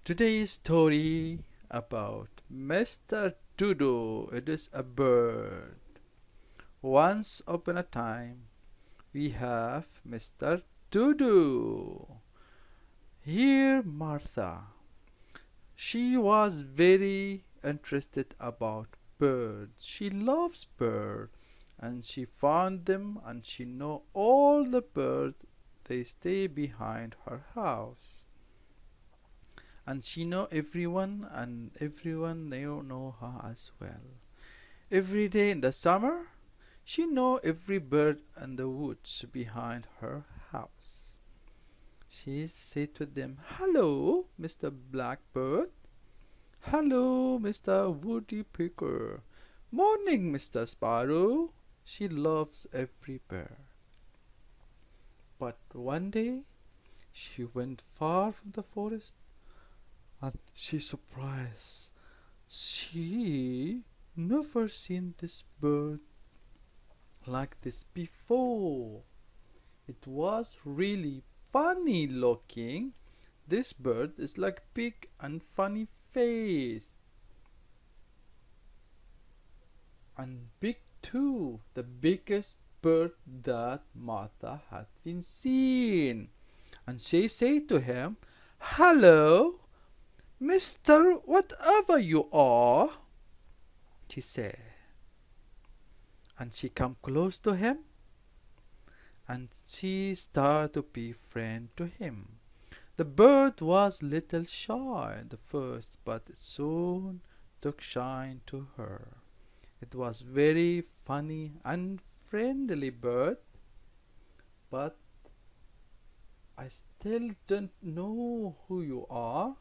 Today's story about Mr. Dodo. It is a bird. Once upon a time, we have Mr. Dodo. Here, Martha. She was very interested about birds. She loves birds, and she found them, and she know all the birds. They stay behind her house. And she know everyone, and everyone they know her as well. Every day in the summer, she know every bird in the woods behind her house. She said to them, "Hello, Mr. Blackbird. Hello, Mr. Woodpecker. Morning, Mr. Sparrow." She loves every bird. But one day, she went far from the forest, and she surprised. She never seen this bird like this before. It was really funny looking. This bird is like big and funny face. And big too. The biggest bird that Martha had been seen. And she said to him, "Hello, Mister Whatever you are," she said. And she come close to him, and she started to be friend to him. The bird was little shy at the first, but soon took shine to her. It was very funny and friendly bird, but "I still don't know who you are,"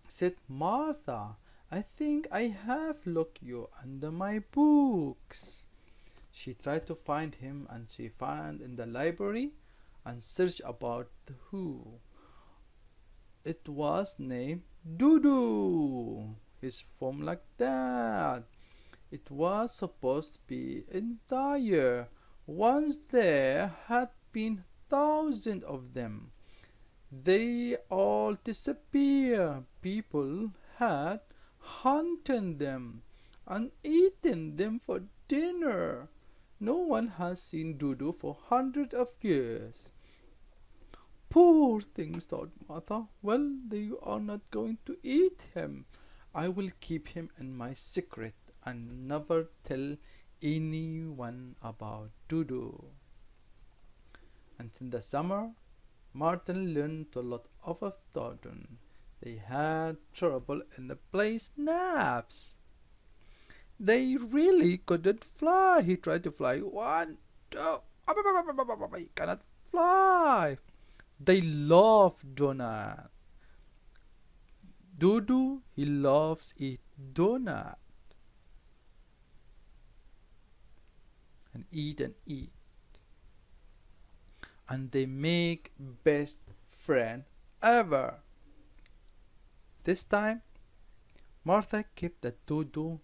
said Martha. "I think I have looked you under my books." She tried to find him, and she found in the library and searched about who. It was named Dodo. His form like that. It was supposed to be entire. Once there had been thousands of them. They all disappeared. People had hunted them and eaten them for dinner. No one has seen Dodo for hundreds of years. "Poor things," thought Martha. "Well, they are not going to eat him. I will keep him in my secret and never tell anyone about Dodo." And in the summer, Martin learned a lot of Dodo. They had trouble in the place naps. They really couldn't fly. He tried to fly. One, two, he cannot fly. They love donut. Dodo, he loves eat donut and eat and eat. And they make best friend ever. This time, Martha kept the Dodo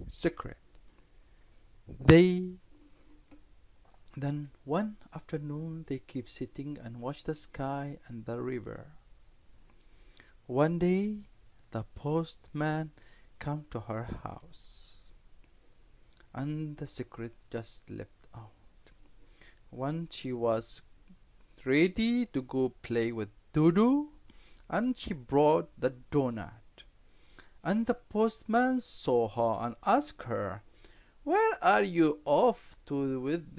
secret. They Then one afternoon they keep sitting and watch the sky and the river. One day the postman come to her house, and the secret just slipped out. Once she was ready to go play with Dodo, and she brought the donut. And the postman saw her and asked her, "Where are you off to with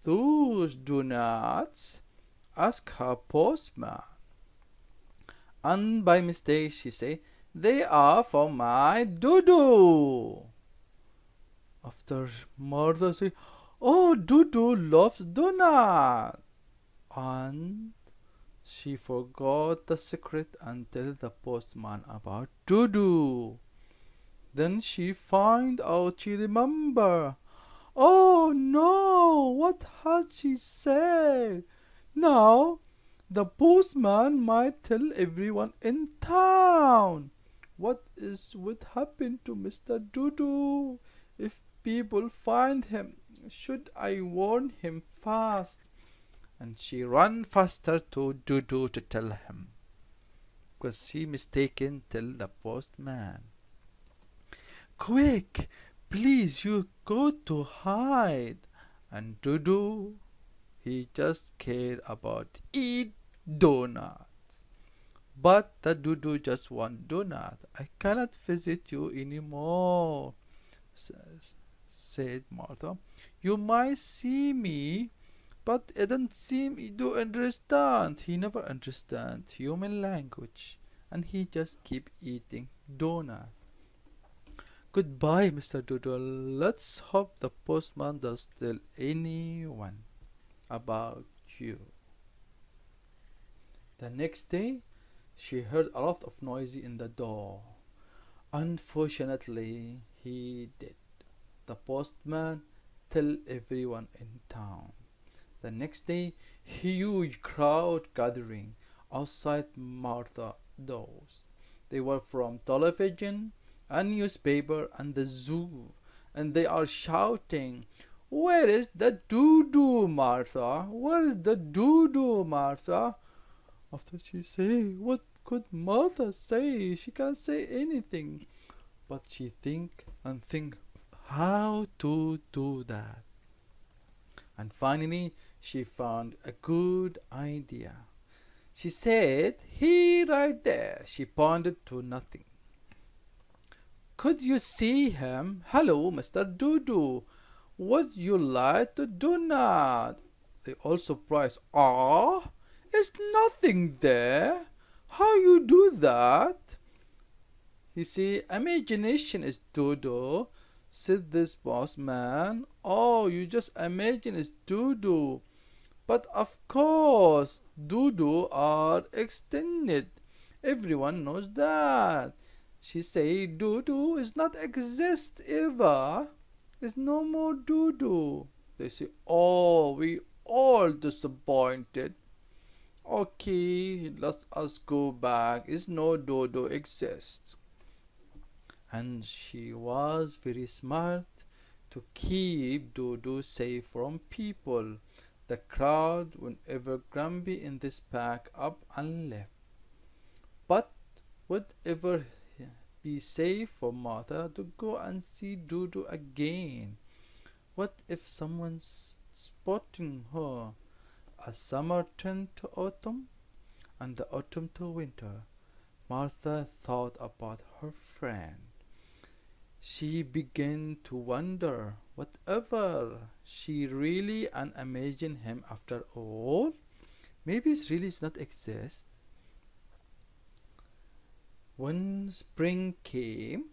those donuts?" asked her postman. And by mistake she said, "They are for my Dodo." After Martha said, "Oh, Dodo loves donut." And she forgot the secret until the postman about Dodo. Then she find out she remember. Oh no, what had she said? Now the postman might tell everyone in town. What would happen to Mr. Dodo if people find him? Should I warn him fast? And she ran faster to Dodo to tell him. because she mistaken tell the postman. Quick, please, you go to hide. And Dudu, he just cared about eat donuts. But the Dudu just want donut. I cannot visit you anymore, said Martha. You might see me, but it doesn't seem you do understand. He never understand human language, and he just keep eating donut. Goodbye, Mr. Doodle. Let's hope the postman does tell anyone about you. The next day, she heard a lot of noise in the door. Unfortunately, he did. The postman tell everyone in town. The next day, huge crowd gathering outside Martha's doors. They were from television, a newspaper, and the zoo, and they are shouting, "Where is the doo-doo, Martha? Where is the doo-doo, Martha?" After she say, what could Martha say? She can't say anything. But she think and think how to do that. And finally, she found a good idea. She said, "He right there." She pointed to nothing. "Could you see him? Hello, Mr. Dodo. Would you like to do not?" They all surprised. "Ah, is nothing there? How you do that?" "You see, imagination is Dodo," said this boss man. "Oh, you just imagine it's Dodo. But of course, Dodo are extended. Everyone knows that." She say, "Dodo is not exist ever. There's no more Dodo." They say, "Oh, we all disappointed. Okay, let us go back. Is no Dodo exist." And she was very smart to keep Dodo safe from people. The crowd would ever grumpy in this pack up and left. But would ever be safe for Martha to go and see Dodo again? What if someone's spotting her? A summer turned to autumn, and the autumn to winter. Martha thought about her friend. She began to wonder whatever she really and imagine him after all. Maybe it really does not exist. When spring came,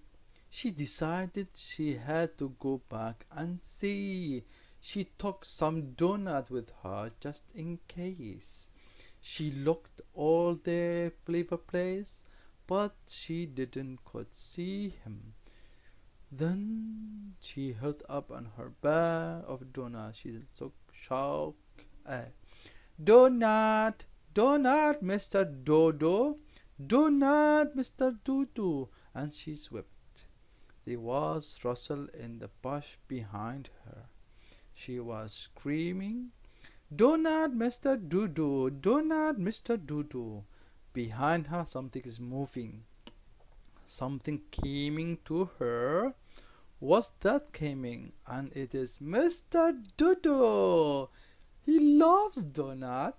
she decided she had to go back and see. She took some donut with her just in case. She looked all the flavor place, but she didn't could see him. Then she held up on her bag of donuts. She took shocked. "Donut, donut, Mr. Dodo, donut, Mr. Dodo," and she swept. There was rustle in the bush behind her. She was screaming, "Donut, Mr. Dodo, donut, Mr. Dodo." Behind her something is moving. Something coming to her. What's that coming? And it is Mr. Dodo. He loves donut.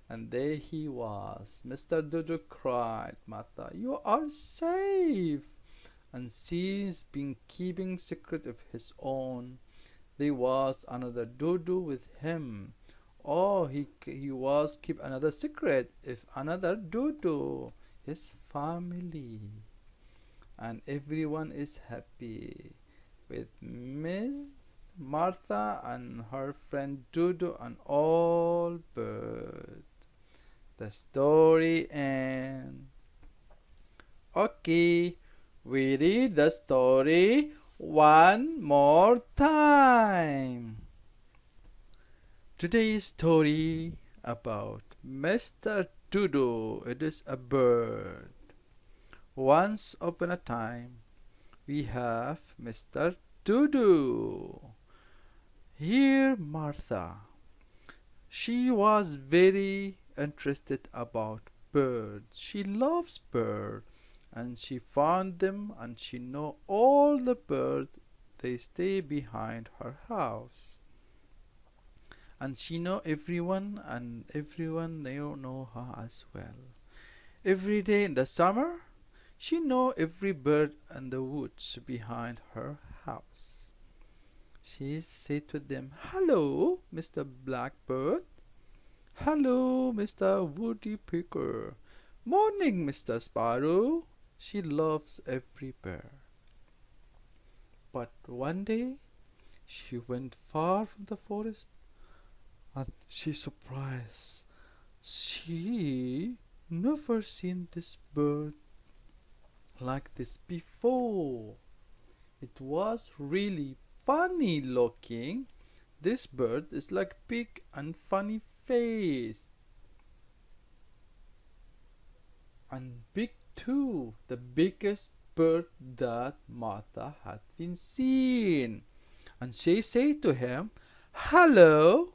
And there he was. Mr. Dodo cried, "Martha, you are safe." And she's been keeping secret of his own. There was another Dodo with him. Oh, he was keep another secret if another Dodo. His family. And everyone is happy with Miss Martha and her friend Dodo and all birds. The story ends. Okay, we read the story one more time. Today's story about Mr. Dodo. It is a bird. Once upon a time, we have Mr. Dodo. Here Martha. She was very interested about birds. She loves birds, and she found them, and she know all the birds. They stay behind her house, and she know everyone, and everyone they know her as well. Every day in the summer, she know every bird in the woods behind her house. She said to them, "Hello, Mr. Blackbird. Hello, Mr. Woodpecker. Morning, Mr. Sparrow." She loves every bird. But one day she went far from the forest, and she surprised. She never seen this bird like this before. It was really funny looking. This bird is like big and funny face. And big too, the biggest bird that Martha had been seen. And she said to him, "Hello,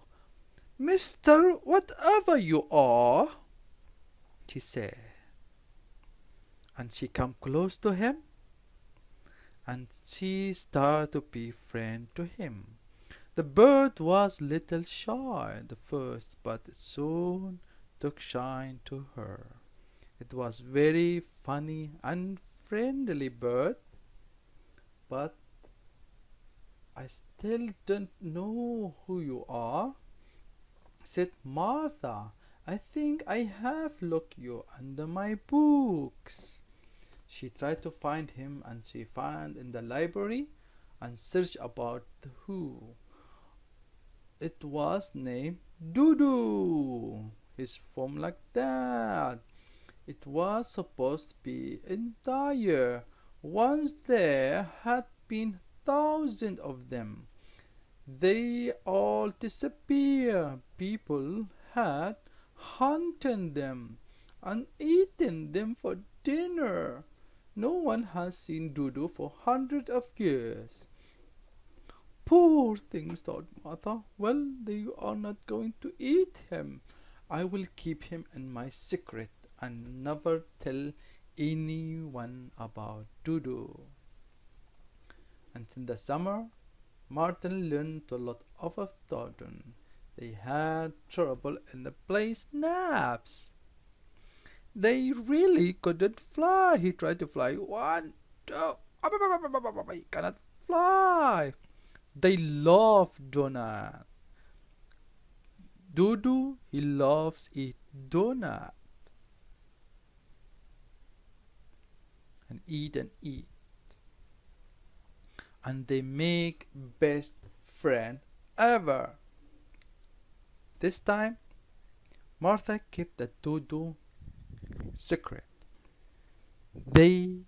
Mister Whatever you are," she said. And she come close to him, and she started to be friend to him. The bird was little shy at the first, but soon took shine to her. It was very funny and friendly bird, but "I still don't know who you are," said Martha. "I think I have looked you under my books." She tried to find him, and she found in the library and searched about who. It was named Dodo. His form like that. It was supposed to be entire. Once there had been thousands of them. They all disappeared. People had hunted them and eaten them for dinner. No one has seen Dodo for hundreds of years. "Poor things," thought Martha. "Well, they are not going to eat him. I will keep him in my secret and never tell anyone about Dodo." And in the summer, Martin learned a lot of Dodo. They had trouble in the place naps. They really couldn't fly. He tried to fly. One, two, he cannot fly. They love donut. Dodo, he loves eat donut and eat and eat. And they make best friend ever. This time, Martha kept the Dodo secret. They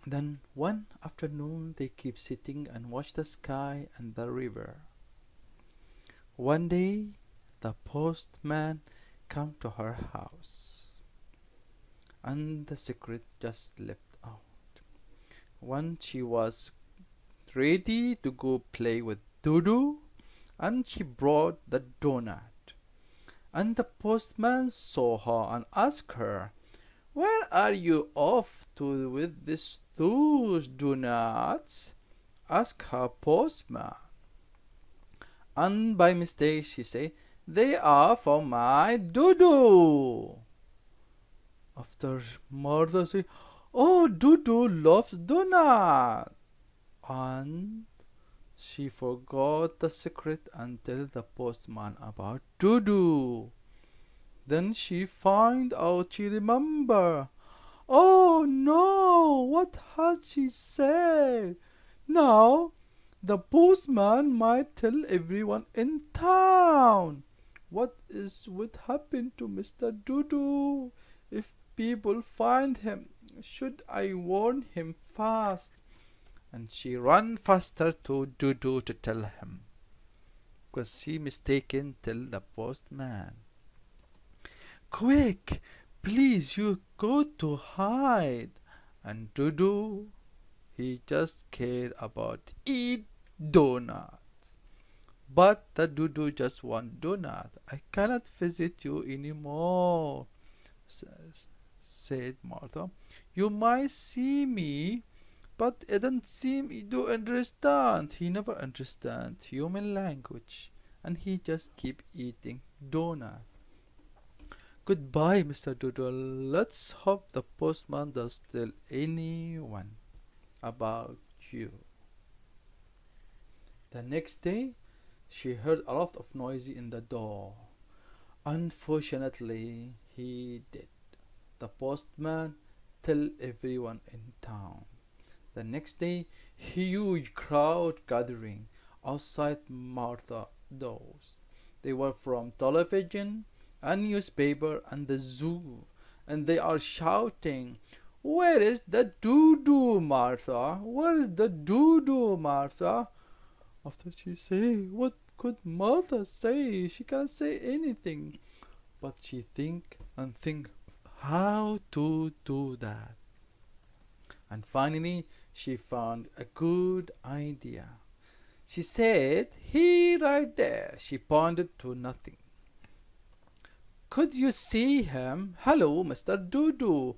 Then one afternoon they keep sitting and watch the sky and the river. One day the postman come to her house, and the secret just slipped out. Once she was ready to go play with Dodo, and she brought the donut. And the postman saw her and asked her, "Where are you off to with those donuts?" asked her postman. And by mistake she said, "They are for my Dodo." After Martha said, "Oh, Dodo loves donut." And she forgot the secret until the postman about Dodo. Then she find out she remember. Oh no, what had she said? Now the postman might tell everyone in town. What would happen to Mr. Dodo if people find him? Should I warn him fast? And she ran faster to Dodo to tell him, because she mistaken tell the postman. "Quick, please, you go to hide." And Dodo, he just cared about eat donuts. But the Dodo just want donut. "I cannot visit you anymore." said Martha. You might see me, but it doesn't seem you do understand. He never understand human language, and he just keep eating donut. Goodbye, Mr. Doodle. Let's hope the postman does tell anyone about you. The next day, she heard a lot of noise in the door. Unfortunately, he did. The postman tell everyone in town. The next day, huge crowd gathering outside Martha doors. They were from television, a newspaper, and the zoo, and they are shouting, "Where is the doo-doo, Martha? Where is the doo-doo, Martha?" After she say, what could Martha say? She can't say anything. But she think and think how to do that. And finally, she found a good idea. She said, "He right there." She pointed to nothing. "Could you see him? Hello, Mr. Dodo.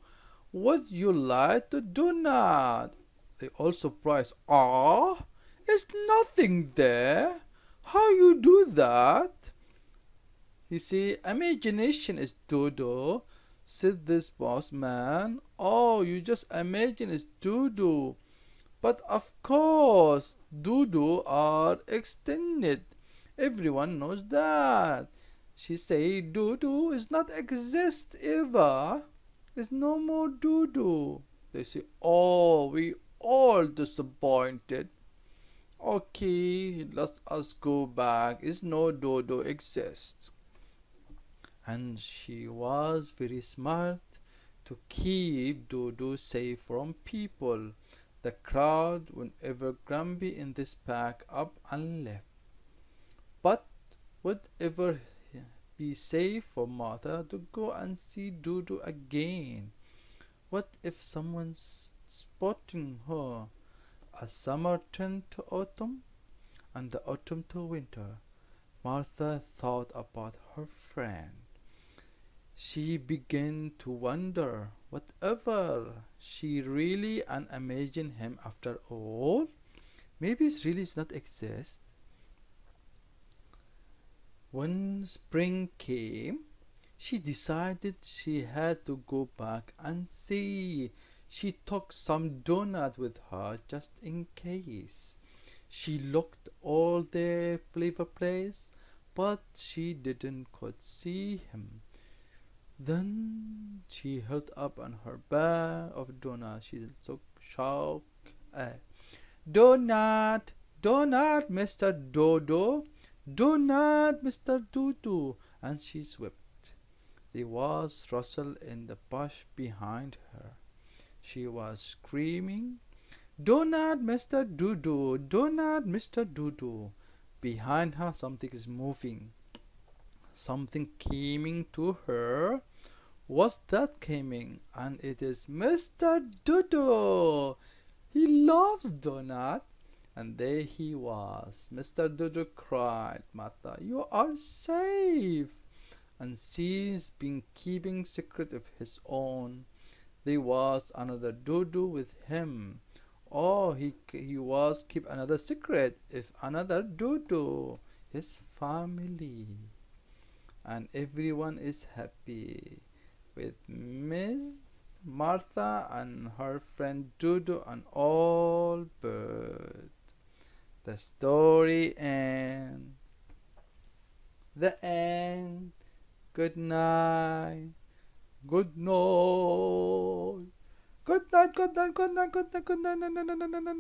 Would you like to do not?" They all surprised. "Ah, is nothing there? How you do that?" "You see, imagination is Dodo," said this boss man. "Oh, you just imagine it's Dodo. But of course, Dodo are extended. Everyone knows that." She said, "Dodo is not exist ever. There's no more Dodo." They say, "Oh, we all disappointed. Okay, let us go back. Is no Dodo exist." And she was very smart to keep Dodo safe from people. The crowd would ever grumpy in this pack up and left. But would ever be safe for Martha to go and see Dodo again? What if someone's spotting her? As summer turned to autumn, and the autumn to winter, Martha thought about her friend. She began to wonder whatever she really and imagine him after all. Maybe it really does not exist. When spring came, she decided she had to go back and see. She took some donut with her just in case. She looked all the flavor place, but she didn't could see him. Then she held up on her bag of donuts. She so shocked. "Donut, donut, Mr. Dodo, donut, Mr. Dodo," and she swept. There was rustle in the bush behind her. She was screaming, "Donut, Mr. Dodo, donut, Mr. Dodo." Behind her something is moving. Something coming to her. What's that coming? And it is Mr. Dodo. He loves donut. And there he was. Mr. Dodo cried, "Martha, you are safe." And she's been keeping secret of his own. There was another Dodo with him. Oh, he was keep another secret if another Dodo, his family. And everyone is happy with Miss Martha and her friend Dodo and all birds. The story ends. The end. Good night. Good night. Good night. Good night. Good night. Good night. Good night.